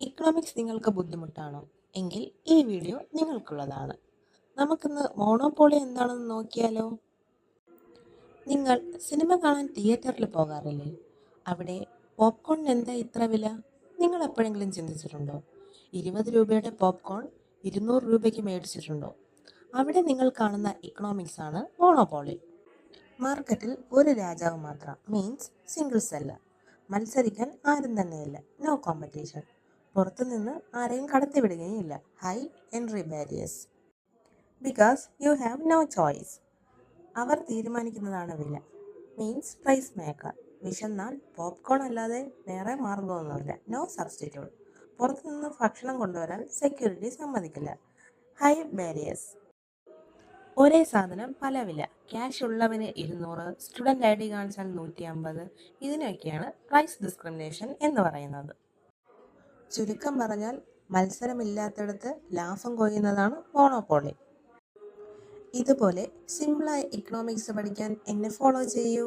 Economics നിങ്ങൾക്ക് ബുദ്ധിമുട്ടാണോ? എങ്കിൽ ഈ വീഡിയോ നിങ്ങൾക്കുള്ളതാണ്. നമുക്കിന്ന് മോണോപോളി എന്താണെന്ന് നോക്കിയാലോ? നിങ്ങൾ സിനിമ കാണാൻ തിയേറ്ററിൽ പോകാറില്ലേ? അവിടെ പോപ്കോണിന് എന്താ ഇത്ര വില? നിങ്ങൾ എപ്പോഴെങ്കിലും ചിന്തിച്ചിട്ടുണ്ടോ? 20 രൂപയുടെ പോപ്കോൺ 200 രൂപയ്ക്ക് മേടിച്ചിട്ടുണ്ടോ? അവിടെ നിങ്ങൾ കാണുന്ന ഇക്കണോമിക്സ് ആണ് മോണോപോളി. മാർക്കറ്റിൽ ഒരു രാജാവ് മാത്രം, മീൻസ് സിംഗിൾ സെല്ലർ. മത്സരിക്കാൻ ആരും തന്നെയില്ല, നോ കോമ്പറ്റീഷൻ. പുറത്തുനിന്ന് ആരെയും കടത്തിവിടുകയില്ല, high entry barriers. Because you have no choice. അവർ തീരുമാനിക്കുന്നതാണ് വില, മീൻസ് പ്രൈസ് മേക്കർ. വിശന്നാൽ പോപ്കോൺ അല്ലാതെ വേറെ മാർഗമൊന്നുമില്ല, നോ സബ്സ്റ്റിറ്റ്യൂട്ട്. പുറത്തുനിന്ന് ഭക്ഷണം കൊണ്ടുവരാൻ സെക്യൂരിറ്റി സമ്മതിക്കില്ല, ഹൈ ബാരിയേഴ്സ്. ഒരേ സാധനം പല വില, ക്യാഷ് ഉള്ളവന് 200, സ്റ്റുഡൻറ് ID കാണിച്ചാൽ 150. ഇതിനൊക്കെയാണ് പ്രൈസ് ഡിസ്ക്രിമിനേഷൻ എന്ന് പറയുന്നത്. ചുരുക്കം പറഞ്ഞാൽ മത്സരമില്ലാത്തിടത്ത് ലാഭം കൊയ്യുന്നതാണ് മോണോപോളി. ഇതുപോലെ സിമ്പിളായി ഇക്കണോമിക്സ് പഠിക്കാൻ എന്നെ ഫോളോ ചെയ്യൂ.